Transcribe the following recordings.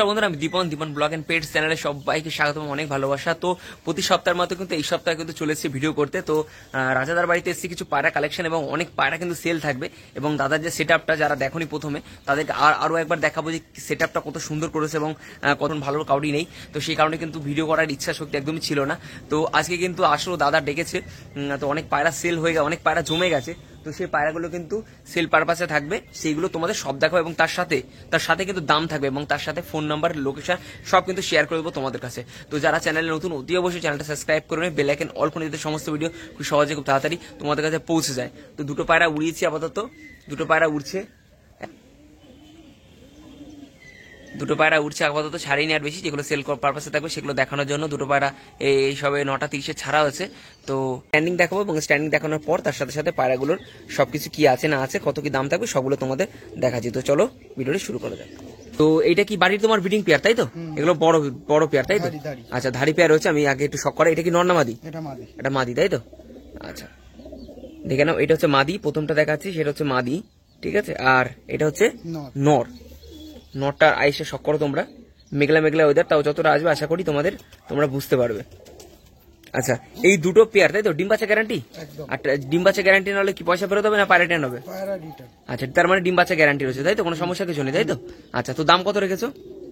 বন্ধুরা আমি দীপন blog and pets চ্যানেলে সবাইকে স্বাগত, অনেক ভালোবাসা। তো প্রতি সপ্তাহের মতো কিন্তু এই সপ্তাহে কিন্তু চলে এসেছি ভিডিও করতে। তো রাজাদার বাড়িতে এসেছি কিছু পায়রা কালেকশন এবং অনেক পায়রা কিন্তু সেল থাকবে এবং দাদার যে সেট আপটা যারা দেখনি প্রথমে তাদেরকে আরো একবার দেখাবো যে সেট আপটা কত সুন্দর করেছে এবং কত ভালো কাউরি নেই। তো সেই কারণে কিন্তু ভিডিও করার ইচ্ছা শক্তি একদমই ছিল না। তো আজকে কিন্তু আসলো দাদা ডেকেছে, তো অনেক পায়রা সেল হয়ে গেছে, অনেক পায়রা জমে গেছে। তো সেই পায়রাগুলো কিন্তু সেল পারপাসে থাকবে, সেইগুলো তোমাদের সব দেখাবো এবং তার সাথে কিন্তু দাম থাকবে এবং তার সাথে ফোন নাম্বার, লোকেশন সব কিন্তু শেয়ার করে দেবো তোমাদের কাছে। তো যারা চ্যানেলে নতুন অতি অবশ্যই চ্যানেলটা সাবস্ক্রাইব করবে, বেল আইকন অল করে দিতে সমস্ত ভিডিও খুব সহজে খুব তাড়াতাড়ি তোমাদের কাছে পৌঁছে যায়। তো দুটো পায়রা উড়িয়েছি আপাতত, দুটো পায়রা উঠছে আপাতত, ছাড়িনি আর বেশি। যেগুলো সেল পারপাসে থাকবে সেগুলো দেখানোর জন্য দুটো পায়রা এই সবে 9:30 ছাড়া হয়েছে। তো স্ট্যান্ডিং দেখাবো এবং স্ট্যান্ডিং দেখানোর পর তার সাথে সাথে পায়রাগুলোর সবকিছু কি আছে না আছে, কত কি দাম থাকবে সবগুলো তোমাদের দেখাচ্ছি। তো চলো ভিডিওটি শুরু করা যাক। তো এইটা কি বাড়ির তোমার ব্রিডিং পেয়ার তাই তো? এগুলো বড় বড় পেয়ার তাই তো? আচ্ছা, ধাড়ি পেয়ার হচ্ছে। আমি আগে একটু শক করা, এটা কি নর না মাদি? এটা মাদি তাই তো? আচ্ছা দেখে নাও, এটা হচ্ছে মাদি, প্রথমটা দেখাচ্ছি সেটা হচ্ছে মাদি, ঠিক আছে। আর এটা হচ্ছে নর। নটটা আইসে শক করো তোমরা, মেঘলা ওয়েদার, তাও যতটা আসবে আশা করি তোমরা বুঝতে পারবে। আচ্ছা, এই দুটো পেয়ার তাই তো? ডিম বাচ্চা গ্যারান্টি? আর ডিম বাচ্চা গ্যারান্টি না হলে কি পয়সা ফেরত হবে না পায়রা রিটার্ন হবে? আচ্ছা, তার মানে ডিম বাচ্চা গ্যারান্টি রয়েছে তাই তো? কোনো সমস্যা কিছু নেই তাই তো? আচ্ছা, তো দাম কত রেখেছো?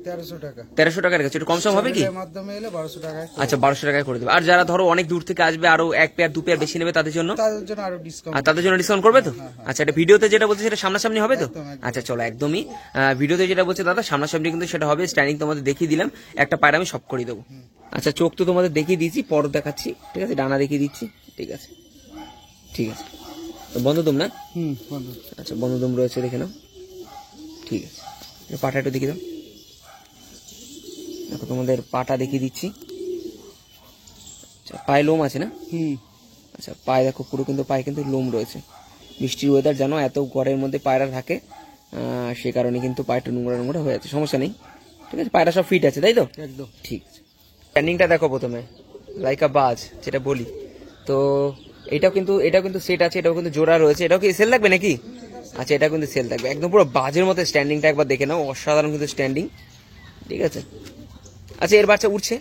1300 টাকা রেখেছো। একটু কম সম হবে কি? আচ্ছা, 1200 টাকায় করে দেবে। আর যারা ধরো অনেক দূর থেকে আসবে, আরো এক পেয়ার দু পেয়ার বেশি নেবে, তাদের জন্য ডিসকাউন্ট করবে তো? আচ্ছা, এটা ভিডিওতে যেটা বলছে সেটা সামনাসামনি হবে তো? আচ্ছা চলো, একদমই ভিডিওতে যেটা বলছে দাদা সামনাসামনি কিন্তু সেটা হবে। স্ট্যান্ডিং তোমাদের দেখিয়ে দিলাম, একটা পায়রা আমি সব করে দেবো। আচ্ছা, চোখ তো তোমাদের দেখিয়ে দিয়েছি, পর দেখাচ্ছি, ঠিক আছে? ডানা দেখিয়ে দিচ্ছি, ঠিক আছে। তো বন্ধুদম না? আচ্ছা, বন্ধুদম রয়েছে, দেখে নাও, ঠিক আছে। পাটা একটু দেখিয়ে দাও, দেখো তোমাদের পাটা দেখিয়ে দিচ্ছি। আচ্ছা, পায়ে লোম আছে না? আচ্ছা, পায়ে দেখো পুরো কিন্তু পায়ে কিন্তু লোম রয়েছে। বৃষ্টির ওয়েদার জানো, এত ঘরের মধ্যে পায়রা থাকে, সে কারণে কিন্তু পায়টা নোংরা হয়ে যাচ্ছে। সমস্যা নেই, ঠিক আছে। পায়রা সব ফিট আছে তাই তো? একদম ঠিক আছে। স্ট্যান্ডিংটা দেখো প্রথমে, লাইকা বাজ যেটা বলি। তো এটাও কিন্তু সেট আছে, এটাও কিন্তু জোড়া রয়েছে। এটাও কি সেল থাকবে নাকি? আচ্ছা, এটা কিন্তু সেল থাকবে, একদম পুরো বাজের মতো স্ট্যান্ডিংটা একবার দেখে নাও, অসাধারণ কিন্তু স্ট্যান্ডিং, ঠিক আছে। আচ্ছা, এর বাচ্চা উঠছে?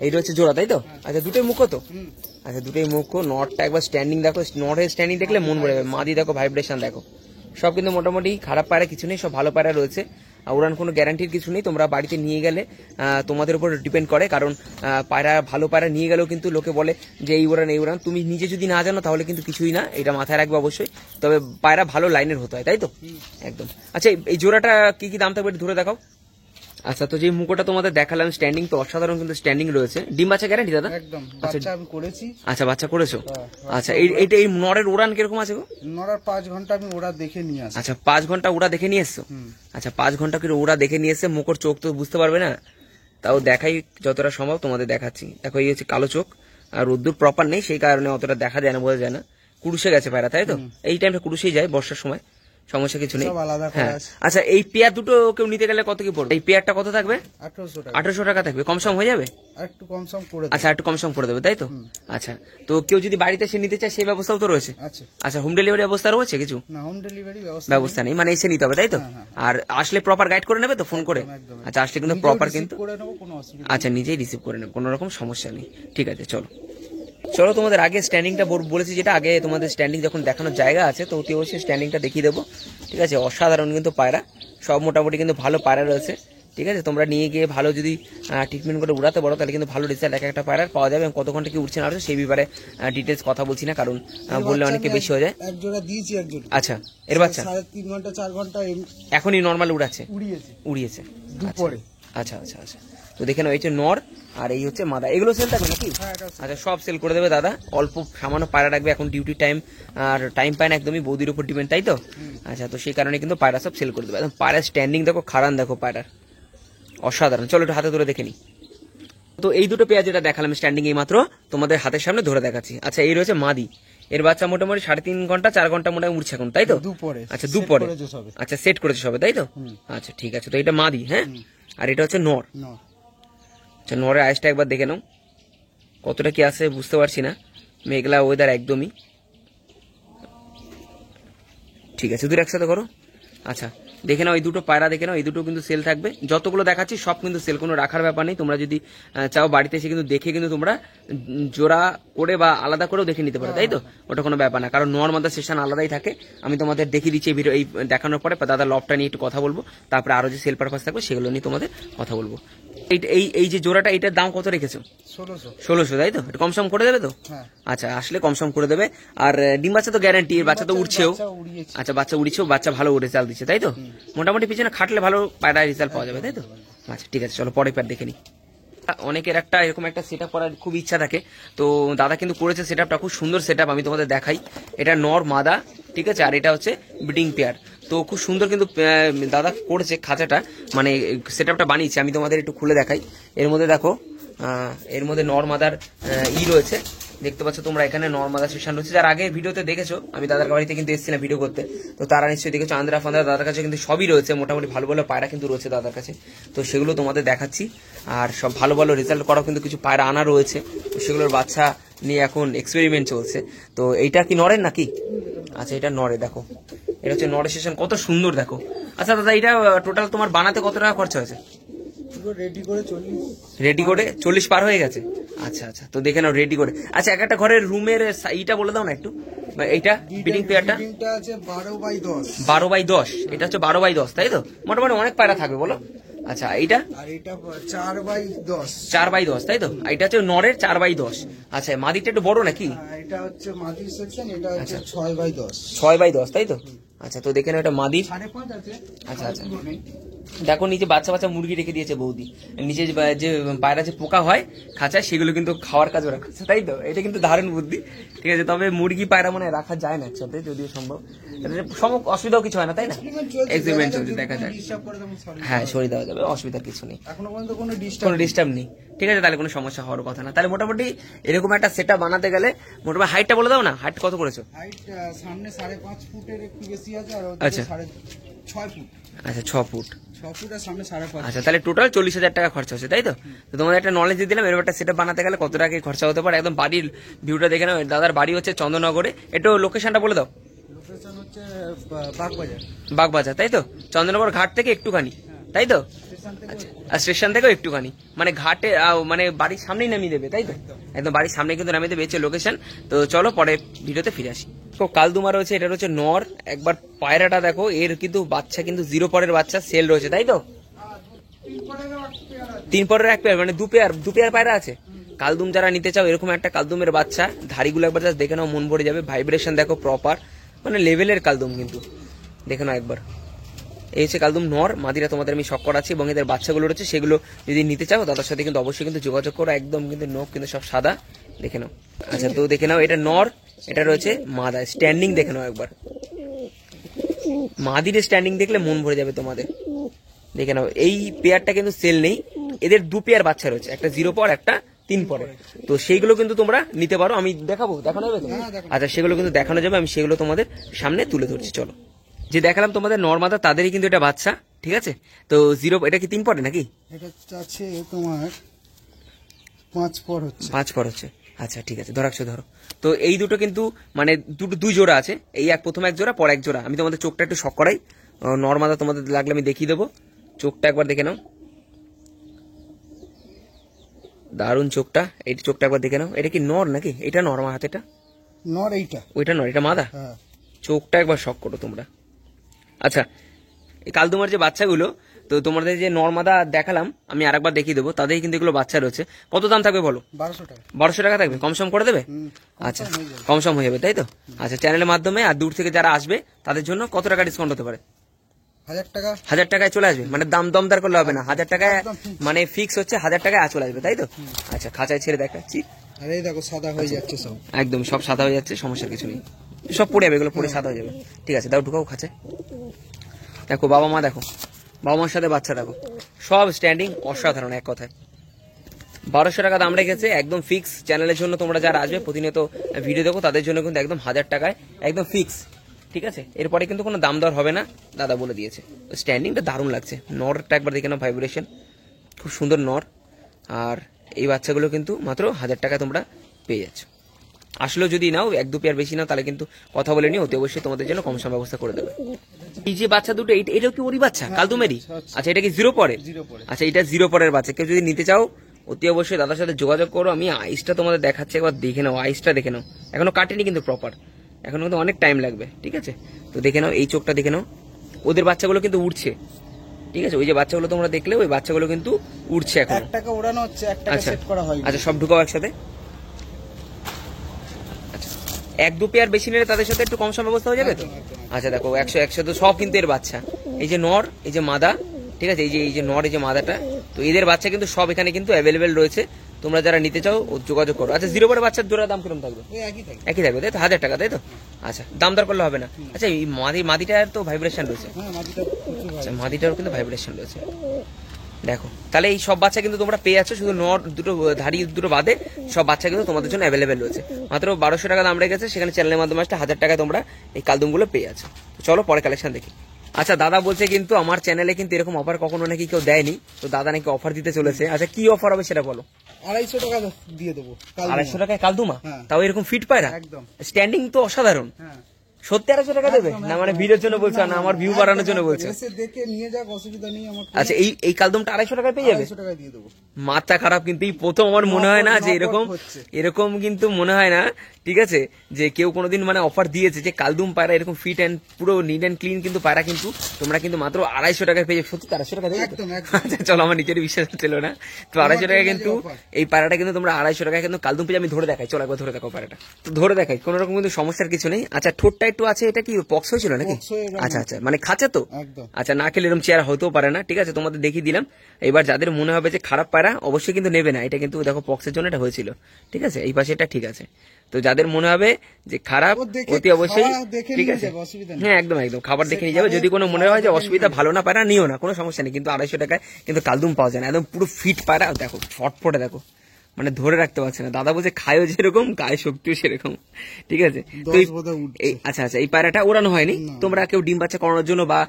এইটা হচ্ছে জোড়া তাই তো? আচ্ছা, দুটোই মুখো তো? আচ্ছা, দুটোই মুখো। নটটা একবার স্ট্যান্ডিং দেখো, নটের স্ট্যান্ডিং দেখলে মন ভরে যাবে। মাদি দেখো, ভাইব্রেশন দেখো, সব কিন্তু মোটামুটি খারাপ পায়রা কিছু নেই, সব ভালো পায়রা রয়েছে। ওরান কোনো গ্যারান্টির কিছু নেই, তোমরা বাড়িতে নিয়ে গেলে তোমাদের উপর ডিপেন্ড করে। কারণ ভালো পায়রা নিয়ে গেলেও কিন্তু লোকে বলে যে এই উড়ান, তুমি নিজে যদি না জানো তাহলে কিন্তু কিছুই না, এটা মাথায় রাখবে অবশ্যই। তবে পায়রা ভালো লাইনের হতে হয় তাই তো? একদম। আচ্ছা, এই জোড়াটা কি দাম থাকবে ধরে দেখাও। আচ্ছা, তো যে মুখোটা তোমাদের দেখালাম স্ট্যান্ডিং, তো অসাধারণ কিন্তু স্ট্যান্ডিং রয়েছে। ডিম বাচ্চা গ্যারান্টি দাদা? একদম। বাচ্চা আমি করেছি। আচ্ছা, বাচ্চা করেছো? আচ্ছা, এই নরের উড়ান কিরকম আছে গো? নরের 5 ঘন্টা আমি ওড়া দেখে নিয়ে আসি। আচ্ছা, 5 ঘন্টা ওড়া দেখে নিয়ে এসছো? আচ্ছা, 5 ঘন্টা করে ওড়া দেখে নিয়ে এসছে। মুখোর চোখ তো বুঝতে পারবে না, তাও দেখাই যতটা সম্ভব তোমাদের দেখাচ্ছি। দেখো, এই হচ্ছে কালো চোখ, আর রোদ্দুর প্রপার নেই, সেই কারণে অতটা দেখা যায় না, বোঝা যায় না। কুড়ুসে গেছে পায়রা তাই তো? এই টাইমটা কুড়ুসেই যায় বর্ষার সময়, সমস্যা কিছু নেই। হ্যাঁ, আচ্ছা, এই পেয়ার দুটো কেউ নিতে গেলে কত কি পড়বে? এই পেয়ারটা কত থাকবে? 1800 টাকা থাকবে। কম সম হয়ে যাবে? একটু কম সম করে। আচ্ছা, একটু কম সম করে দেবে তাই তো? আচ্ছা, তো কেউ যদি বাড়িতে এসে নিতে চায় সেই ব্যবস্থাও তো রয়েছে? আচ্ছা, হোম ডেলিভারি ব্যবস্থা রয়েছে কিছু? না, হোম ডেলিভারি ব্যবস্থা নেই, মানে এসে নিতে হবে তাই তো? আর আসলে প্রপার গাইড করে নেবে তো ফোন করে? আচ্ছা, আসলে কিন্তু প্রপার কিন্তু, আচ্ছা, নিজেই রিসিভ করে নেবে, কোনো রকম সমস্যা নেই, ঠিক আছে। চলো তোমাদের আগে স্ট্যান্ডিংটা বলেছি, যেটা আগে তোমাদের স্ট্যান্ডিং যখন দেখানোর জায়গা আছে তো অতি অবশ্যই স্ট্যান্ডিংটা দেখিয়ে দেবো, ঠিক আছে। অসাধারণ কিন্তু পায়রা, সব মোটামুটি কিন্তু ভালো পায়রা রয়েছে, ঠিক আছে। তোমরা নিয়ে গিয়ে ভালো যদি ট্রিটমেন্ট করে উড়াতে পারো তাহলে কিন্তু ভালো রেজাল্ট একটা পায়রার পাওয়া যাবে। এবং কত ঘন্টা কি উঠছে না উঠছে সেই ব্যাপারে ডিটেলস কথা বলছি না, কারণ বললে অনেকে বেশি হয়ে যায়। আচ্ছা, এর বাচ্চা 3.5 ঘন্টা 4 ঘন্টা এখনই নর্মাল উড়িয়েছে। আচ্ছা, তো দেখে নাও, এই হচ্ছে নর আর এই হচ্ছে মাদা। এগুলো সেল থাকবে নাকি? আচ্ছা, সব সেল করে দেবে দাদা। অল্প সামান্য পায়রা রাখবে, এখন ডিউটি টাইম, আর টাইম পায় না একদমই, বৌদির উপর ডিপেন্ড তাই তো? আচ্ছা, তো সেই কারণে কিন্তু পায়রা সব সেল করে দেবে। একদম পায়রার স্ট্যান্ডিং দেখো, খারান দেখো পায়রার, অসাধারণ। চলো একটু হাতে ধরে দেখে নি। তো এই দুটো পেয়ার যেটা দেখালাম স্ট্যান্ডিং এই মাত্র তোমাদের হাতের সামনে ধরে দেখাচ্ছি। আচ্ছা, এই রয়েছে মাদি, এর বাচ্চা মোটামুটি 3.5 ঘন্টা 4 ঘন্টা মোটামুটি উঠছে এখন তাই তো? আচ্ছা, দুপুরে। আচ্ছা, সেট করেছে সবে তাই তো? আচ্ছা, ঠিক আছে। তো এটা মাদি, হ্যাঁ, আর এটা হচ্ছে নর। আচ্ছা, নরের আইসটা একবার দেখে নাও, কতটা কি আছে বুঝতে পারছি না, মেঘলা ওয়েদার একদমই, ঠিক আছে। দুটো একসাথে করো। আচ্ছা, দেখে নাও এই দুটো পায়রা, দেখে নাও এই দুটো কিন্তু সেল থাকবে। যতগুলো দেখাচ্ছি সব কিন্তু সেল, কোনো রাখার ব্যাপার নেই। তোমরা যদি চাও বাড়িতে এসে কিন্তু দেখে কিন্তু তোমরা জোড়া করে বা আলাদা করেও দেখে নিতে পারো, তাই তো? ওটা কোনো ব্যাপার না, কারণ নর মাদার সেশন আলাদাই থাকে। আমি তোমাদের দেখিয়ে দিচ্ছি এই ভিডিও, এই দেখানোর পরে দাদা লবটা নিয়ে একটু কথা বলবো, তারপরে আরো যে সেল পারপাস থাকবে সেগুলো নিয়ে তোমাদের কথা বলবো। এই যে জোড়াটা, এটার দাম কত রেখেছো? 1600। 1600, তাই তো? এটা কম সম করে দেবে তো? হ্যাঁ। আচ্ছা, আসলে কম সম করে দেবে। আর ডিম বাচ্চা তো গ্যারান্টি, এর বাচ্চা তো উঠছেও। বাচ্চা উড়িয়েছে। আচ্ছা, বাচ্চা উড়িয়েছেও, বাচ্চা ভালো রেজাল্ট দিচ্ছে, তাই তো? মোটামুটি পিছনে খাটলে ভালো পায়রা রেজাল্ট পাওয়া যাবে, তাই তো? আচ্ছা ঠিক আছে, চলো পরে দেখে নিই। অনেকের একটা এরকম একটা সেট আপ করার খুব ইচ্ছা থাকে, তো দাদা কিন্তু করেছে সেট আপটা, খুব সুন্দর সেট আপ। আমি তোমাদের দেখাই, এটা নর মাদা, ঠিক আছে, আর এটা হচ্ছে ব্রিডিং পেয়ার। তো খুব সুন্দর কিন্তু দাদা করেছে খাঁচাটা, মানে সেট আপটা বানিয়েছে। আমি তোমাদের একটু খুলে দেখাই। এর মধ্যে দেখো, এর মধ্যে নর মাদার রয়েছে, দেখতে পাচ্ছ তোমরা এখানে নর মাদার সেশন রয়েছে। যার আগে ভিডিওতে দেখেছো, আমি দাদার বাড়িতে কিন্তু এসেছিলাম ভিডিও করতে, তো তারা নিশ্চয়ই দেখেছো। আন্দ্রা ফান্দ্রা দাদার কাছে কিন্তু সবই রয়েছে, মোটামুটি ভালো ভালো পায়রা কিন্তু রয়েছে দাদার কাছে, তো সেগুলো তোমাদের দেখাচ্ছি। আর সব ভালো ভালো রেজাল্ট করাও কিন্তু কিছু পায়রা আনা রয়েছে, তো সেগুলোর বাচ্চা নিয়ে এখন এক্সপেরিমেন্ট চলছে। তো এইটা কি নরের নাকি? আচ্ছা, এটা নরে, দেখো এটা হচ্ছে নরের সেশন, কত সুন্দর দেখো। আচ্ছা দাদা, এটা টোটাল তোমার বানাতে কত টাকা খরচা হয়েছে? রেডি করে 40। রেডি করে 40 পার হয়ে গেছে? আচ্ছা আচ্ছা, তো দেখে নাও রেডি করে। আচ্ছা, একটা ঘরের রুমের এইটা বলে দাও না একটু, এইটা ব্রিডিং পেয়ারটা। ব্রিডিংটা আছে 12x10। 12x10, এটা হচ্ছে 12x10, তাই তো? মোটামুটি অনেক পায়রা থাকবে বলো। আচ্ছা, এইটা আর এটা 4x10। 4x10, তাই তো? এটা হচ্ছে নরের 4x10। আচ্ছা, মাদিটা একটু বড় নাকি? এটা হচ্ছে মাটির সেকশন, এটা হচ্ছে 6x10। 6x10, তাই তো? আচ্ছা, তো দেখে নাও এটা মাদির। 5.5 আছে। আচ্ছা আচ্ছা, দেখো নিচে বাচ্চা বাচ্চা মুরগি রেখে দিয়েছে বৌদি, নিচে যে পায়রা যে পোকা হয় খাঁচায়, সেগুলো কিন্তু খাওয়ার কাজও রাখছে, তাই তো? এটা কিন্তু দারুণ বুদ্ধি, ঠিক আছে। তবে মুরগি পায়রা মানে রাখা যায় না একসাথে, যদিও সম্ভব, অসুবিধাও কিছু হয় না, তাই না? এক্সপেরিমেন্ট চলছে, দেখা যাক। হ্যাঁ, সরিয়ে দেওয়া যাবে, অসুবিধার কিছু নেই, এখনো পর্যন্ত কোনো কোনো ডিস্টার্ব নেই, ঠিক আছে। তাহলে কোনো সমস্যা হওয়ার কথা না। তাহলে মোটামুটি এরকম একটা সেট বানাতে গেলে মোটামুটি হাইটটা বলে দাও না, হাইট কত করেছো? হাইট সামনে 5.5 ফুটের একটু বেশি আছে, আর আচ্ছা। 6 ফুট। আচ্ছা, 6 ফুট। 6 ফুট আর সামনে 5.5। আচ্ছা, তাহলে টোটাল 40,000 টাকা খরচা হচ্ছে, তাই তো? তো তোমাদের একটা নলেজ দিয়ে দিলাম, এরকম একটা সেট বানাতে গেলে কত টাকা খরচা হতে পারে। একদম বাড়ির ভিউটা দেখে নাও। দাদার বাড়ি হচ্ছে চন্দননগরে, একটু লোকেশনটা বলে দাও। লোকেশন হচ্ছে বাগবাজার। বাগবাজার, তাই তো? চন্দননগর ঘাট থেকে একটুখানি, তাই তো? স্টেশন থেকে। আচ্ছা, আর স্টেশন থেকেও একটুখানি, মানে ঘাটে মানে বাড়ির সামনেই নামিয়ে দেবে, তাই তো? একদম বাড়ির সামনে কিন্তু নামিয়ে দেবে, হচ্ছে লোকেশন। তো চলো পরে ভিডিওতে ফিরে আসি। তো কালদুমা রয়েছে, এটা রয়েছে নর। একবার পায়রাটা দেখো, এর কিন্তু বাচ্চা কিন্তু 0 পরের বাচ্চা সেল রয়েছে, তাই তো? 3 পরের এক পেয়ার, মানে দু পেয়ার পায়রা আছে। কালদুম যারা নিতে চাও, এরকম একটা কালদুমের বাচ্চা, ধাড়িগুলো একবার জাস্ট দেখে নাও, মন ভরে যাবে। ভাইব্রেশন দেখো প্রপার, মানে লেভেলের কালদুম কিন্তু, দেখে নাও একবার। এই হচ্ছে কালদুম নর, মাদিরা তোমাদের আমি শখ করাচ্ছি, এবং এদের বাচ্চাগুলো রয়েছে, সেগুলো যদি নিতে চাও দাদার সাথে কিন্তু অবশ্যই কিন্তু যোগাযোগ করো। একদম কিন্তু নখ কিন্তু সব সাদা, দেখে নাও। আচ্ছা, তো দেখে নাও, এটা নর, এটা রয়েছে মাদা। স্ট্যান্ডিং দেখে নাও একবার, মাদির স্ট্যান্ডিং দেখলে মন ভরে যাবে তোমাদের, দেখে নাও। এই পেয়ারটা কিন্তু সেল নেই, এদের 2 পেয়ার বাচ্চা রয়েছে, একটা 0 পর, একটা 3 পরে। তো সেইগুলো কিন্তু তোমরা নিতে পারো, আমি দেখাবো, দেখানো যাবে তো? আচ্ছা, সেগুলো কিন্তু দেখানো যাবে, আমি সেগুলো তোমাদের সামনে তুলে ধরছি। চলো, যে দেখালাম তোমাদের নর্মাদা, তাদেরই কিন্তু এটা বাচ্চা, ঠিক আছে? তো 0, এটা কি 3 পরে নাকি? এটা আছে তোমার 5 পর হচ্ছে। 5 পর হচ্ছে। আচ্ছা ঠিক আছে, ধরাচ্ছ ধরো। তো এই দুটো কিন্তু মানে দুই জোড়া আছে, এই প্রথম এক জোড়া, পর এক জোড়া। আমি তোমাদের চোখটা একটু শক করাই, নর্মাদা তোমাদের লাগলে আমি দেখিয়ে দেবো। চোখটা একবার দেখে নাও, দারুণ চোখটা। এই চোখটা একবার দেখে নাও। এটা কি নর নাকি? এটা নর, আমার হাতেটা নর, এইটা ওইটা নর, এটা মাদা। হ্যাঁ। চোখটা একবার শক করো তোমরা। আচ্ছা, এই কালদুমার যে বাচ্চাগুলো, তো তোমাদের যে নর্মাদা দেখালাম, আমি আরেকবার দেখিয়ে দেবো, তাদের কিন্তু এগুলো বাচ্চা রয়েছে। কত দাম থাকবে বলো? 1200 টাকা। 1200 টাকা থাকবে, কম সম করে দেবে? আচ্ছা, কম সম হয়ে যাবে, তাই তো? আচ্ছা, চ্যানেলের মাধ্যমে। আর দূর থেকে যারা আসবে তাদের জন্য কত টাকা ডিসকাউন্ট হতে পারে? 1000 টাকা। 1000 টাকায় চলে আসবে, মানে দমদার করলে হবে না, 1000 টাকায় মানে ফিক্স হচ্ছে, 1000 টাকায় চলে আসবে, তাই তো? আচ্ছা, খাঁচায় ছেড়ে দেখাচ্ছি। আরে এই দেখো সাদা হয়ে যাচ্ছে সব। একদম সব সাদা হয়ে যাচ্ছে, সমস্যার কিছু নেই, সব পড়ে যাবে, এগুলো পড়ে সাদা হয়ে যাবে। ঠিক আছে, দাও ঢুকাও খাঁচায়। দেখো বাবা মা, দেখো বাবা মার সাথে বাচ্চা, দেখো সব স্ট্যান্ডিং, অসাধারণ এক কথায়। 1200 টাকা দাম রেখেছে, একদম ফিক্স। চ্যানেলের জন্য তোমরা যারা আসবে, প্রতিনিয়ত ভিডিও দেখো, তাদের জন্য কিন্তু একদম 1000 টাকায় একদম ফিক্স, ঠিক আছে? এরপরে কিন্তু কোনো দাম দর হবে না, দাদা বলে দিয়েছে। স্ট্যান্ডিংটা দারুণ লাগছে, নরটা একবার দেখে নাও, ভাইব্রেশন খুব সুন্দর নর। আর এই বাচ্চাগুলো কিন্তু মাত্র 1000 টাকায় তোমরা পেয়ে যাচ্ছ। আসলেও যদি নাও 1-2 পেয়ার বেশি নাও তাহলে কিন্তু কথা বলে নিও, অতি অবশ্যই তোমাদের জন্য কম সম ব্যবস্থা করে দেবে। এই যে বাচ্চা দুটো এটাও কি ওরই বাচ্চা কালদুমেরই? আচ্ছা এটা কি 0 পরে? আচ্ছা এটা 0 পরের বাচ্চা। কেউ যদি নিতে চাও অতি অবশ্যই দাদার সাথে যোগাযোগ করো। আমি আইসটা তোমাদের দেখাচ্ছি, একবার দেখে নাও, আইসটা দেখে নাও, এখনো কাটেনি কিন্তু প্রপার, এখনো কিন্তু অনেক টাইম লাগবে। ঠিক আছে, তো দেখে নাও এই চোখটা দেখে নাও। ওদের বাচ্চাগুলো কিন্তু উঠছে, ঠিক আছে, ওই যে বাচ্চাগুলো তোমরা দেখলে ওই বাচ্চাগুলো কিন্তু উঠছে এখন। 1 টাকা ওড়ানো হচ্ছে, 1 টাকা আচ্ছা সেট করা হয়। আচ্ছা সব ঢুকাও একসাথে। আচ্ছা 1-2 পেয়ার বেশি নিলে তাদের সাথে একটু কম সম ব্যবস্থা হয়ে যাবে তো? আচ্ছা দেখো 100 তো সব কিন্তু এর বাচ্চা, এই যে নর, এই যে মাদা, ঠিক আছে, এই যে নর, এই যে মাদাটা, তো এদের বাচ্চা কিন্তু সব এখানে কিন্তু অ্যাভেলেবেল রয়েছে। তোমরা যারা নিতে চাও যোগাযোগ করো। আচ্ছা 0 পরে বাচ্চার জোড়া দাম কিরকম থাকবে? একই থাকবে তাই তো, 1000 টাকা তাই তো? আচ্ছা দাম দর করলে হবে না। আচ্ছা এই মাদিটার তো ভাইব্রেশন রয়েছে, আচ্ছা মাদিটারও কিন্তু ভাইব্রেশন রয়েছে। দেখো তাহলে এই সব বাচ্চা কিন্তু তোমরা পেয়ে যাচ্ছ, শুধু নর দুটো ধাড়ি দুটো বাদে সব বাচ্চা কিন্তু তোমাদের জন্য অ্যাভেলেবেল রয়েছে। মাত্র 1200 টাকা দাম রেখেছে, সেখানে চ্যানেলের মাধ্যমে আসতে 1000 টাকায় তোমরা এই কালদুমগুলো পেয়ে যাচ্ছ। তো চলো পরে কালেকশন দেখি। আচ্ছা দাদা বলছে কিন্তু আমার চ্যানেলে কিন্তু এরকম অফার কখনো নাকি কেউ দেয়নি, তো দাদা নাকি অফার দিতে চলেছে। আচ্ছা কি অফার হবে সেটা বলো। 250 টাকা দিয়ে দেবো। 250 টাকায় কালদুমা? হ্যাঁ। তাও এরকম ফিট পায়রা, একদম স্ট্যান্ডিং তো অসাধারণ। হ্যাঁ সত্যি 250 টাকা দেবে না? মানে ভিডিওর জন্য বলছো না আমার ভিউ বাড়ানোর জন্য বলছো? এসে দেখে নিয়ে যাক, অসুবিধা নেই আমার। আচ্ছা এই কালদমটা 250 টাকায় পেয়ে যাবে? 250 টাকা দিয়ে দেবো। মাথা খারাপ কিন্তু এই প্রথম আমার মনে হয় না যে এরকম কিন্তু মনে হয় না, ঠিক আছে, যে কেউ কোনোদিন মানে অফার দিয়েছে যে কালদুম পায়রা এরকম ফিট এন্ড পুরো নিট এন্ড ক্লিন কিন্তু পায়রা কিন্তু তোমরা কিন্তু মাত্র 250 টাকায় পেয়ে যাবে। সত্যি 250 টাকা দেবে? একদম আচ্ছা চলো, আমার নিজের বিশ্বাস হচ্ছিল না। তো 250 টাকা কিন্তু এই পায়রাটা কিন্তু তোমরা 250 টাকায় কিন্তু কালদুম পেয়ে। আমি ধরে দেখাই, চলো একবার ধরে দেখো পায়রাটা, তো ধরে দেখাই, কোনো রকম কিন্তু সমস্যার কিছু নেই। আচ্ছা ঠোঁটটা একটু আছে, এটা কি পক্স হয়েছিল নাকি? আচ্ছা আচ্ছা মানে খাঁচা তো? আচ্ছা না খেলে এরকম চেয়ার হতেও পারে না, ঠিক আছে, তোমাদের দেখিয়ে দিলাম। এবার যাদের মনে হবে যে খারাপ পায়রা অবশ্যই কিন্তু নেবে না, এটা কিন্তু দেখো পক্সের জন্য এটা হয়েছিল, ঠিক আছে, এই পাশে এটা ঠিক আছে। তো যাদের মনে হবে যে খারাপ অতি অবশ্যই, ঠিক আছে, হ্যাঁ একদম একদম খাবার দেখে নিয়ে যাবে। যদি কোনো মনে হয় যে অসুবিধা ভালো না পায়রা নিও না, কোনো সমস্যা নেই, কিন্তু 250 টাকায় কিন্তু কালদুম পাওয়া যায় না, একদম পুরো ফিট পায়রা। দেখো ফটফটে দেখো, মানে ধরে রাখতে পারছে না। দাদা বলছে খায়ও যেরকম গায়ে শক্তিও সেরকম, ঠিক আছে। তো আচ্ছা আচ্ছা এই পায়রাটা ওড়ানো হয়নি, তোমরা কেউ ডিম বাচ্চা করানোর জন্য বা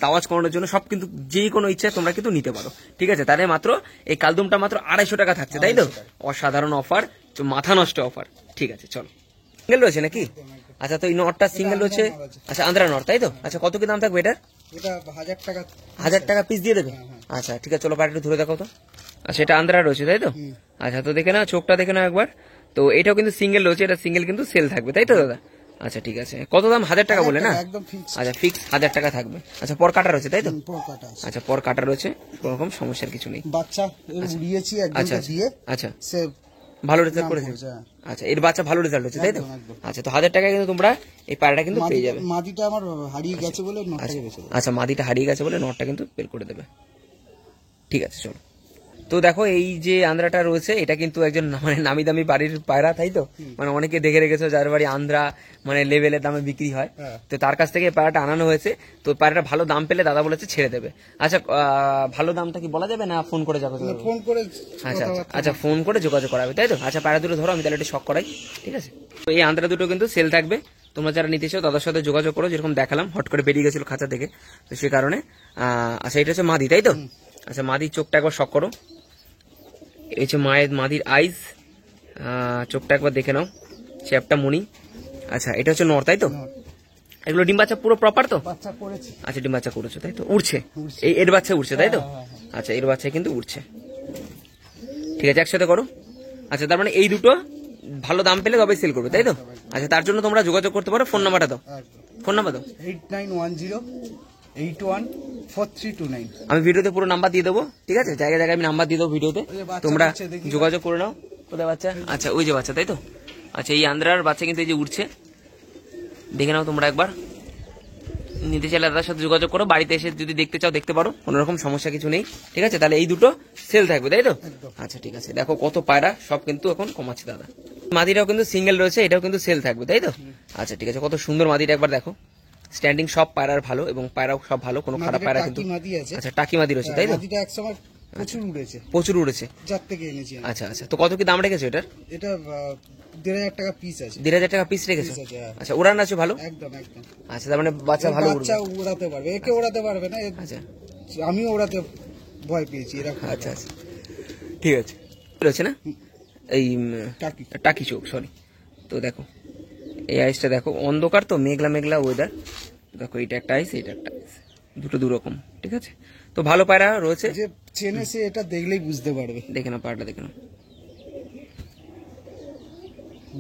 তাওয়াজ করানোর জন্য সব কিন্তু যেই কোনো ইচ্ছা তোমরা কিন্তু নিতে পারো, ঠিক আছে। তাহলে মাত্র এই কালদুমটা মাত্র 250 টাকা থাকছে, তাই তো? অসাধারণ অফার, মাথা নষ্ট অফার, ঠিক আছে চলো। সিঙ্গেল রয়েছে নাকি? আচ্ছা তো এই নটটা সিঙ্গেল রয়েছে, আচ্ছা আন্দ্রা নট তাই তো? আচ্ছা কত কি দাম থাকবে এটার? এটা 1000 টাকা। 1000 টাকা পিস দিয়ে দেবে? আচ্ছা ঠিক আছে চলো পায়রাটা ধরে দেখো তো। আচ্ছা এটা আন্দ্রা রয়েছে তাই তো? আচ্ছা তো দেখে নাও চোখটা দেখে নাও একবার। তো এটাও কিন্তু সিঙ্গেল রয়েছে, এটা সিঙ্গেল কিন্তু সেল থাকবে তাই তো দাদা? আচ্ছা ঠিক আছে, কত দাম? 1000 টাকা বলে না? একদম ফিক্স। আচ্ছা ফিক্স 1000 টাকা থাকবে। আচ্ছা পর কাটা রয়েছে তাই তো? পর কাটা আছে। আচ্ছা পর কাটা রয়েছে, কোনো রকম সমস্যার কিছু নেই। বাচ্চা এর উড়িয়েছি আচ্ছা একদম দিয়ে। আচ্ছা সে ভালো রেজাল্ট করেছে? আচ্ছা এর বাচ্চা ভালো রেজাল্ট হচ্ছে তাই তো? আচ্ছা তো 1000 টাকায় কিন্তু তোমরা এই পায়রাটা কিন্তু পেয়ে যাবে। মাদিটা আমার হারিয়ে গেছে বলে নটটাকে বেঁচে দেবে। আচ্ছা মাদিটা হারিয়ে গেছে বলে নটটা কিন্তু বের করে দেবে, ঠিক আছে চলো। তো দেখো এই যে আন্দ্রাটা রয়েছে এটা কিন্তু একজন মানে নামি দামি বাড়ির পায়রা তাই তো? মানে অনেকে দেখে রেখেছো যার বাড়ি আন্দ্রা মানে লেভেলের দামে বিক্রি হয়, তো তার কাছ থেকে পায়রাটা আনানো হয়েছে। তো পায়রাটা ভালো দাম পেলে দাদা বলেছে ছেড়ে দেবে। আচ্ছা ভালো দামটা কি বলা যাবে না ফোন করে যাবে? ফোন করে। আচ্ছা আচ্ছা ফোন করে যোগাযোগ করাবে তাই তো? আচ্ছা পায়রা দুটো ধরো, আমি তাহলে একটু শক করাই, ঠিক আছে। তো এই আন্দ্রা দুটো কিন্তু সেল থাকবে, তোমরা যারা নিতে চাও দাদার সাথে যোগাযোগ করো। যেরকম দেখালাম হট করে বেরিয়ে গেছিল খাঁচা থেকে, তো সে কারণে। আচ্ছা এটা হচ্ছে মাদি তাই তো? আচ্ছা মাদির চোখটা একবার শক করো, এই হচ্ছে মাদির আইজ, চোখটা একবার দেখে নাও, চ্যাপটা মনি। আচ্ছা এটা হচ্ছে নর তাই তো? এগুলো ডিম বাচ্চা পুরো প্রপার তো? আচ্ছা ডিম বাচ্চা করেছো তাই তো? উঠছে এর বাচ্চা উঠছে তাই তো? আচ্ছা এর বাচ্চা কিন্তু উঠছে, ঠিক আছে একসাথে করো। আচ্ছা তার মানে এই দুটো ভালো দাম পেলে তবে সেল করবে তাই তো? আচ্ছা তার জন্য তোমরা যোগাযোগ করতে পারো। ফোন নাম্বারটা দাও, ফোন নাম্বার দাও। 8910814329। আমি ভিডিওতে পুরো নাম্বার দিয়ে দেবো, ঠিক আছে, জায়গায় জায়গায় আমি নাম্বার দিয়ে দেবো ভিডিওতে, তোমরা যোগাযোগ করে নাও। কোথায় বাচ্চা? আচ্ছা ওই যে বাচ্চা তাই তো? আচ্ছা এই আন্দ্রার বাচ্চা কিন্তু এই যে উঠছে, দেখে নাও তোমরা একবার। নিতে চাইলে দাদার সাথে যোগাযোগ করো, বাড়িতে এসে যদি দেখতে চাও দেখতে পারো, কোনো রকম সমস্যা কিছু নেই, ঠিক আছে। তাহলে এই দুটো সেল থাকবে তাই তো? আচ্ছা ঠিক আছে, দেখো কত পায়রা সব কিন্তু এখন কমাচ্ছে দাদা। মাদিটাও কিন্তু সিঙ্গেল রয়েছে, এটাও কিন্তু সেল থাকবে তাই তো? আচ্ছা ঠিক আছে, কত সুন্দর মাদিটা একবার দেখো, স্ট্যান্ডিং সব পায়রার ভালো এবং পায়রাও সব ভালো, কোনো খারাপ পায়রা কিন্তু। আচ্ছা টাকি মাদি রয়েছে তাই তো? প্রচুর উড়েছে, আচ্ছা আচ্ছা তো কত কি দাম রেখেছো এটার? এটা 1500 টাকা পিস আছে। 1500 টাকা পিস রেখেছো? আচ্ছা ওড়ান আছে ভালো? একদম একদম। আচ্ছা তার মানে বাচ্চা ভালো বাচ্চা ওড়াতে পারবে, একে ওড়াতে পারবে না। আচ্ছা আমিও ওড়াতে ভয় পেয়েছি এরকম। আচ্ছা আচ্ছা ঠিক আছে রয়েছে না এই টাকি চোখ, সরি তো দেখো এই আইসটা দেখো, অন্ধকার তো, মেঘলা মেঘলা ওয়েদার। দেখো এটা একটা আইস, এটা একটা আইস, দুটো দু রকম, ঠিক আছে। তো ভালো পায়রা রয়েছে, যে চেনে সে এটা দেখলেই বুঝতে পারবে, দেখে নাও পায়রাটা, দেখে নাও।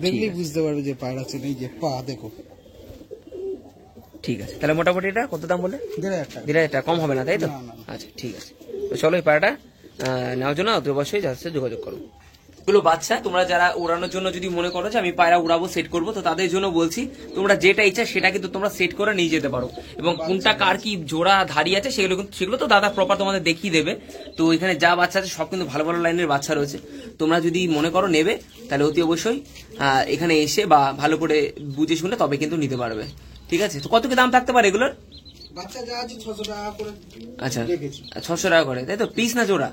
দেখলেই বুঝতে পারবে যে পায়রা চেনে। এই যে পা দেখো। ঠিক আছে, তাহলে মোটামুটি এটা কত দাম বলে? 1,500 টাকা। 1,500 টাকা, কম হবে না তাই তো? না, না, না। আচ্ছা ঠিক আছে, তো চলো এই পায়রাটা নেওয়ার জন্য অতি অবশ্যই যাচ্ছে যোগাযোগ করো। এগুলো বাচ্চা, তোমরা যারা উড়ানোর জন্য যদি মনে করো যে আমি পায়রা উড়াবো, সেট করবো, তো তাদের জন্য বলছি তোমরা যেটা ইচ্ছা সেটা কিন্তু তোমরা সেট করে নিয়ে যেতে পারো। এবং কোনটা কার কি জোড়া ধারি আছে সেগুলো তো দাদা প্রপার তোমাদের দেখিয়ে দেবে। তো এখানে যা বাচ্চা আছে সব কিন্তু ভালো ভালো লাইনের বাচ্চা রয়েছে। তোমরা যদি মনে করো নেবে তাহলে অতি অবশ্যই এখানে এসে বা ভালো করে বুঝে শুনে তবে কিন্তু নিতে পারবে, ঠিক আছে। তো কত কি দাম থাকতে পারে এগুলোর? বাচ্চা যা আছে 600 টাকা করে। আচ্ছা রেখেছি। 600 টাকা করে তাই তো? পিস না জোড়া?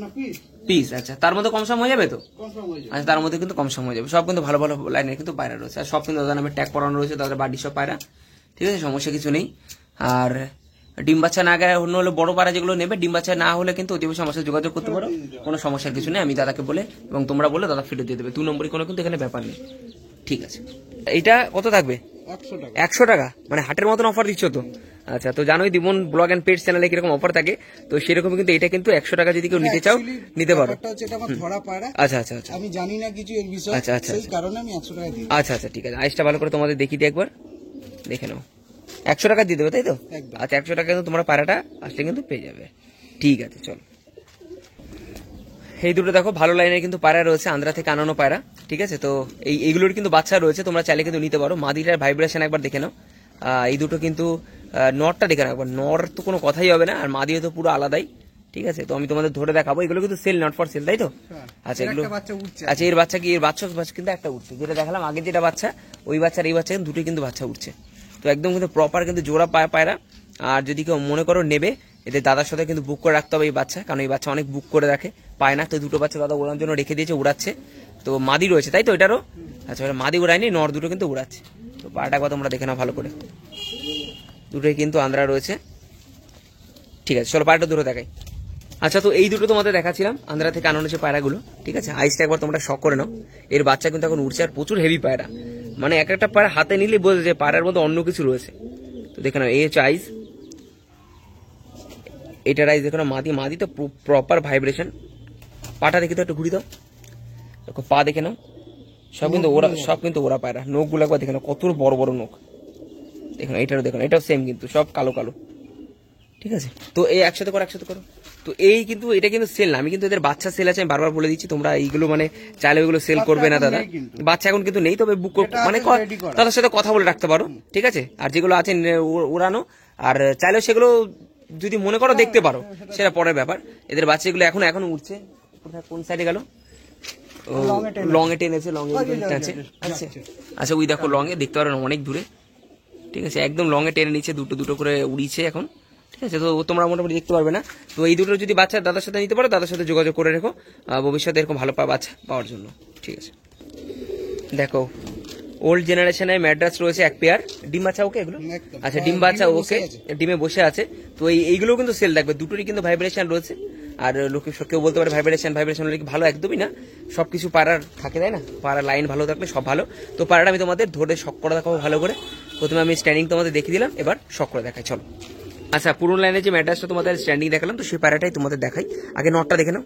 না পিস, পিস। আচ্ছা, তার মধ্যে কম সম হয়ে যাবে তো? কনফার্ম হয়ে যাবে। আচ্ছা, তার মধ্যে কিন্তু কম সম হয়ে যাবে। সব কিন্তু ভালো ভালো লাইনের কিন্তু পায়রা রয়েছে, আর সব কিন্তু দাদা নামে ট্যাগ করানো রয়েছে, তাদের বাড়ির সব পায়রা, ঠিক আছে, সমস্যা কিছু নেই। আর ডিম বাচ্চা না গায়ে অন্য হলে বড় পায়রা যেগুলো নেবে, ডিম বাচ্চা না হলে কিন্তু অতি অবশ্যই আমার সাথে যোগাযোগ করতে পারো, কোনো সমস্যার কিছু নেই। আমি দাদাকে বলে এবং তোমরা বলে দাদা ফিরে দিয়ে দেবে, 2 নম্বরই কোনো কিন্তু এখানে ব্যাপার নেই, ঠিক আছে। এইটা কত থাকবে? 100 টাকা। 100 টাকা, মানে হাটের মতন অফার দিচ্ছ তো। আচ্ছা, তো জানোই দিমন ব্লগ এন্ড পেট চ্যানেলে কিরকম অফার থাকে, তো সেরকম কিন্তু এটা কিন্তু 100 টাকা যদি কেউ নিতে চাও নিতে পারো। ব্যাপারটা হচ্ছে এটা আমার ধরা পায়রা। আচ্ছা আচ্ছা আচ্ছা আমি জানি না কিছু এর বিষয়ে, আচ্ছা, আচ্ছা, সেই আচ্ছা। কারণে আমি 100 টাকা দিই। আচ্ছা আচ্ছা ঠিক আছে, আইসটা ভালো করে তোমাদের দেখিয়ে দিই একবার, দেখে নাও। 100 টাকা দিয়ে দেবে তাই তো? একদম। আচ্ছা, 100 টাকা কিন্তু তোমরা পায়রাটা আসলে কিন্তু পেয়ে যাবে, ঠিক আছে। চলো, এই দুটো দেখো ভালো লাইনের কিন্তু পায়রা রয়েছে, আন্ধ্রা থেকে আনানো পায়রা, ঠিক আছে। তো এইগুলোর কিন্তু বাচ্চা রয়েছে, তোমরা চাইলে কিন্তু নিতে পারো। মাদিটার ভাইব্রেশন একবার দেখে নাও। এই দুটো কিন্তু নরটা দেখে নাও একবার, নর তো কোনো কথাই হবে না, আর মাদিও তো পুরো আলাদাই, ঠিক আছে। তো আমি তোমাদের ধরে দেখাবো, এগুলো কিন্তু সেল, নট ফর সেল, তাই তো? আচ্ছা, এগুলো বাচ্চা উঠছে। আচ্ছা, এর বাচ্চা কি? এর বাচ্চা কিন্তু একটা উঠছে, যেটা দেখালাম আগে যেটা বাচ্চা, ওই বাচ্চার এই বাচ্চা দুটোই কিন্তু বাচ্চা উঠছে। তো একদম কিন্তু প্রপার কিন্তু জোড়া পায়রা। আর যদি কেউ মনে করো নেবে, এদের দাদার সাথে কিন্তু বুক করে রাখতে হবে এই বাচ্চা, কারণ এই বাচ্চা অনেক বুক করে রাখে, পায় না। তো দুটো বাচ্চা দাদা ওড়ানোর জন্য রেখে দিয়েছে, উড়াচ্ছে। তো মাদি রয়েছে তাই তো এটারও? আচ্ছা, মাদি উড়ায়নি, নর দুটো কিন্তু উড়াচ্ছে। তো পায়রাটা একবার তোমরা দেখে নাও ভালো করে, দুটোই কিন্তু আন্দ্রা রয়েছে, ঠিক আছে। চলো পায়রাটা দুটো দেখাই। আচ্ছা, তো এই দুটো তোমাদের দেখাচ্ছিলাম আন্ধ্রা থেকে আনানো হচ্ছে পায়রাগুলো, ঠিক আছে। আইসটা একবার তোমরা শক করে নাও, এর বাচ্চা কিন্তু এখন উঠছে, আর প্রচুর হেভি পায়রা, মানে এক একটা পায়রা হাতে নিলে বোঝা যায় পায়রার মধ্যে অন্য কিছু রয়েছে। তো দেখে নাও, এই হচ্ছে আইস, এটার আইস দেখো না, মাদি তো প্রপার ভাইব্রেশন। পাটা দেখে তো একটু ঘুরি দাও, দেখো পা দেখে নাও, সব কিন্তু ওরা পায়রা। নখগুলো একবার দেখে নাও, কত বড় বড় নখ, দেখো না। এটারও দেখো না, এটাও সেম কিন্তু সব কালো কালো, ঠিক আছে। তো এই একসাথে করো। তো এই কিন্তু এটা কিন্তু সেল না, আমি কিন্তু এদের বাচ্চা সেল আছে, আমি বারবার বলে দিচ্ছি। তোমরা এইগুলো মানে চাইলে ওইগুলো সেল করবে না দাদা, বাচ্চা এখন কিন্তু নেই, তবে বুক মানে তাদের সাথে কথা বলে রাখতে পারো, ঠিক আছে। আর যেগুলো আছে উড়ানো, আর চাইলেও সেগুলো যদি মনে করো দেখতে পারো, সেটা পরের ব্যাপার। এদের বাচ্চাগুলো এখন উঠছে, কোন সাইডে গেল? লং এ টেনেছে, লং এ আছে। আচ্ছা, ওই দেখো লং এ দেখতে পারো অনেক দূরে, ঠিক আছে, একদম লং এ টেনে নিচ্ছে, দুটো করে উড়িছে এখন, ঠিক আছে। তো তোমরা মোটামুটি দেখতে পারবে না। তো এই দুটো যদি বাচ্চা দাদার সাথে নিতে পারো, দাদার সাথে যোগাযোগ করে রেখো ভবিষ্যতে এরকম ভালো বাচ্চা পাওয়ার জন্য, ঠিক আছে। দেখো ওল্ড জেনারেশনের ম্যাড্রাস রয়েছে এক পেয়ার, ডিম বাচ্চা ওকে এগুলো? আচ্ছা, ডিম বাচ্চা ওকে, ডিমে বসে আছে। তো এইগুলো কিন্তু সেল থাকবে, দুটোরই কিন্তু ভাইব্রেশন রয়েছে। আর লোকে কেউ বলতে পারে ভাইব্রেশন হলে কি ভালো? একদমই না, সবকিছু পাড়ার থাকে তাই না, পাড়ার লাইন ভালো থাকলে সব ভালো। তো পাড়াটা আমি তোমাদের ধরে শক করে দেখাবো ভালো করে। প্রথমে আমি স্ট্যান্ডিং তোমাদের দেখিয়ে দিলাম, এবার শক করে দেখাই, চলো। আচ্ছা, পুরোনো লাইনের যে ম্যাড্রাসটা তোমাদের স্ট্যান্ডিং দেখালাম, তো সেই পাড়াটাই তোমাদের দেখাই। আগে নটটা দেখে নাও,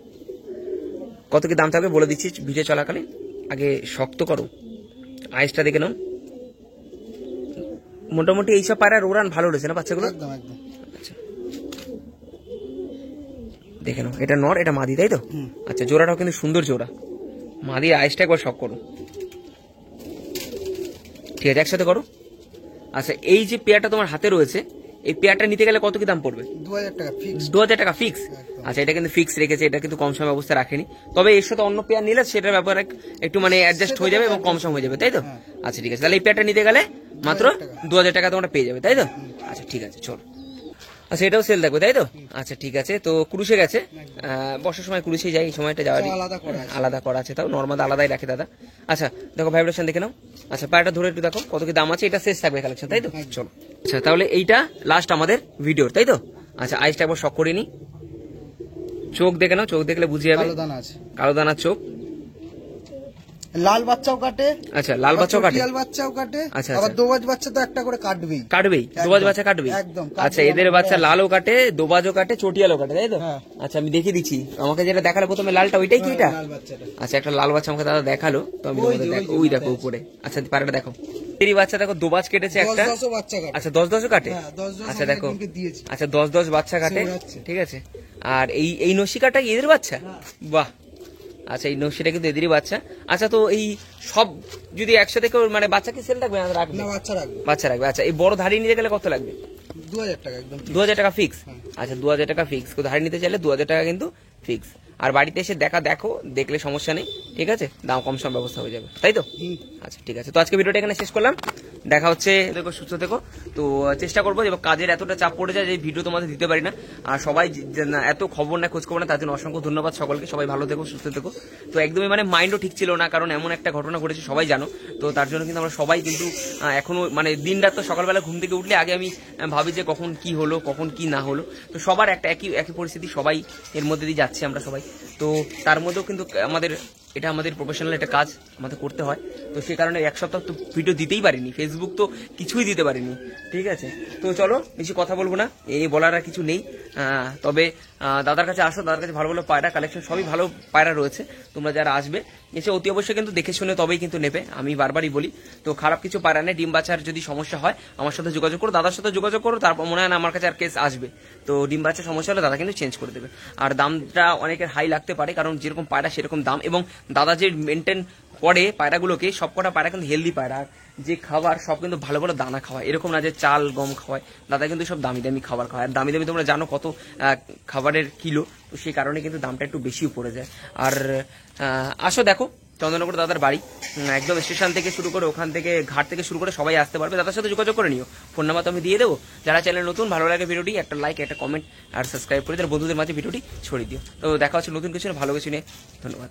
কত কি দাম থাকবে বলে দিচ্ছি ভিডিও চলাকালীন। আগে শক্ত করো, আইসটা দেখে নাও। মোটামুটি এইসব পায়রার ওড়ান ভালো রয়েছে না বাচ্চাগুলো? একদম একদম। আচ্ছা, দেখে নাও, এটা নর, এটা মাদি, তাই তো? আচ্ছা, জোড়াটাও কিন্তু সুন্দর জোড়া। মাদি আইসটা একবার শক করো, ঠিক আছে, একসাথে করো। আচ্ছা, এই যে পেয়ারটা তোমার হাতে রয়েছে, এই পেয়ারটা নিতে গেলে কত কি দাম পড়বে? 2000 টাকা ফিক্স। 2000 টাকা ফিক্স? আচ্ছা, এটা কিন্তু ফিক্স রেখেছে, এটা কিন্তু কম সম অবস্থা রাখেনি। তবে এর সাথে অন্য পেয়ার নিলে সেটার ব্যাপারে একটু মানে অ্যাডজাস্ট হয়ে যাবে এবং কম সম হয়ে যাবে, তাই তো? আচ্ছা, ঠিক আছে, তাহলে এই পেয়ারটা নিতে গেলে মাত্র 2000 টাকা তোমরা পেয়ে যাবে, তাই তো? আচ্ছা, ঠিক আছে, চলো। আচ্ছা, এটাও সেল থাকবে তাই তো? আচ্ছা, ঠিক আছে। তো ক্রুশে গেছে, বর্ষার সময় ক্রুশে যাই, এই সময়টা যাওয়ারই আলাদা করা আছে, তাও নর্মাল আলাদাই রাখে দাদা। আচ্ছা, দেখো ভাইব্রেশন দেখে নাও। আচ্ছা, পায়রাটা ধরে একটু দেখো কত কি দাম আছে, এটা শেষ থাকবে কালেকশন, তাই তো? চলো। আচ্ছা, তাহলে এইটা লাস্ট আমাদের ভিডিওর, তাই তো? আচ্ছা, আইসটা একবার শক করে নি, চোখ দেখে নাও, চোখ দেখলে বুঝে যাবে, কালো দানা আছে, কালো দানার চোখ। লাল বাচ্চাও কাটে, আচ্ছা লাল বাচ্চাও কাটে, চটিয়াল বাচ্চাও কাটে, আচ্ছা, আবার আচ্ছা। দোবাজ বাচ্চা তো একটা করে কাটবেই। কাটবেই, একদম, দোবাজ বাচ্চা কাটবেই, একদম, আচ্ছা কাটবে এদের আমাদের বাচ্চা আছে। লালও কাটে, দোবাজও কাটে, চটিয়ালও কাটে, তাই তো? হ্যাঁ। আচ্ছা আমি দেখিয়ে দিচ্ছি, আমাকে যেটা দেখালো প্রথমে লালটা, ওইটাই কি এটা? লাল বাচ্চাটা আচ্ছা একটা লাল বাচ্চা আমাকে দাদা দেখালো, তো আমি ওই তোমাদের যে, দেখো, ওই ওই যে দেখো মাথায় উপরে। আচ্ছা পায়রাটা দেখো, এরই বাচ্চা দেখো দোবাজ কেটেছে একটা, 10-10 বাচ্চা কাটে। আচ্ছা 10-10ও কাটে, হ্যাঁ, 10-10 আচ্ছা আমরা দেখো, একজনকে দিয়েছি। আচ্ছা 10-10 বাচ্চা কাটে, ওড়াচ্ছে। ঠিক আছে। আর এই নসিকাটা এদের বাচ্চা, বাহ। আচ্ছা এই নকশিটা কিন্তু এদেরই বাচ্চা। আচ্ছা তো এই সব যদি একসাথে কেউ মানে বাচ্চা কি সেল রাখবে না রাখবে? না, বাচ্চা রাখবে। বাচ্চা রাখবে। আচ্ছা এই বড় ধাড়ি নিতে গেলে কত লাগবে? 2000 টাকা একদম। 2000 টাকা ফিক্স। হ্যাঁ। আচ্ছা 2000 টাকা ফিক্স, কেউ ধাড়ি নিতে চাইলে 2000 টাকা কিন্তু ফিক্স। আর বাড়িতে এসে দেখো, দেখলে সমস্যা নেই, ঠিক আছে, দাম কম সম ব্যবস্থা হয়ে যাবে, তাই তো? হুম। আচ্ছা ঠিক আছে, তো আজকে ভিডিওটা এখানে শেষ করলাম, দেখা হচ্ছে, দেখো সুস্থ থেকো। তো চেষ্টা করবো, এবার কাজের এতটা চাপ পড়ে যায় যে ভিডিও তোমাদের দিতে পারি না। আর সবাই এত খবর না, খোঁজ খবর না, তার জন্য অসংখ্য ধন্যবাদ সকলকে, সবাই ভালো থেকো, সুস্থ থেকো। তো একদমই মানে মাইন্ডও ঠিক ছিল না, কারণ এমন একটা ঘটনা ঘটেছে সবাই জানো, তো তার জন্য কিন্তু আমরা সবাই কিন্তু এখনো মানে দিন রাত তো সকালবেলা ঘুম থেকে উঠলে আগে আমি ভাবি যে কখন কি হলো, কখন কি না হলো। তো সবার একটা একই পরিস্থিতি, সবাই এর মধ্যে দিয়ে যাচ্ছি আমরা সবাই। তো তার মধ্যেও কিন্তু এটা আমাদের প্রফেশনাল একটা কাজ, আমাদের করতে হয়। তো সেই কারণে এক সপ্তাহ তো ভিডিও দিতেই পারিনি, ফেসবুক তো কিছুই দিতে পারিনি, ঠিক আছে। তো চলো বেশি কথা বলবো না, এই বলার আর কিছু নেই। তবে দাদার কাছে আসো, দাদার কাছে ভালো ভালো পায়রা কালেকশন, সবই ভালো পায়রা রয়েছে। তোমরা যারা আসবে এসে অতি অবশ্যই কিন্তু দেখে শুনে তবেই কিন্তু নেবে, আমি বারবারই বলি। তো খারাপ কিছু পায়রা নেই, ডিম বাচ্চার যদি সমস্যা হয় আমার সাথে যোগাযোগ করো, দাদার সাথে যোগাযোগ করো, তারপর মনে হয় না আমার কাছে আর কেস আসবে। তো ডিম বাচ্চার সমস্যা হলে দাদা কিন্তু চেঞ্জ করে দেবে। আর দামটা অনেকের হাই লাগতে পারে, কারণ যেরকম পায়রা সেরকম দাম, এবং দাদা যে মেনটেন করে পায়রাগুলোকে, সবকটা পায়রা কিন্তু হেলদি পায়রা, আর যে খাবার সব কিন্তু ভালো ভালো দানা খাওয়ায়, এরকম না যে চাল গম খাওয়ায়, দাদা কিন্তু সব দামি দামি খাবার খাওয়ায়। আর দামি দামি তোমরা জানো কত খাবারের কিলো, তো সেই কারণে কিন্তু দামটা একটু বেশিও পড়ে যায়। আর আসো দেখো চন্দননগর দাদার বাড়ি, একদম স্টেশন থেকে শুরু করে, ওখান থেকে ঘাট থেকে শুরু করে সবাই আসতে পারবে, দাদার সাথে যোগাযোগ করে নিও, ফোন নাম্বার তো আমি দিয়ে দেবো। যারা চ্যানেল নতুন, ভালো লাগে ভিডিওটি একটা লাইক, একটা কমেন্ট আর সাবস্ক্রাইব করে তার বন্ধুদের মাঝে ভিডিওটি ছড়িয়ে দিও। তো দেখা হচ্ছে নতুন কিছু নিয়ে, ভালো কিছু নিয়ে, ধন্যবাদ।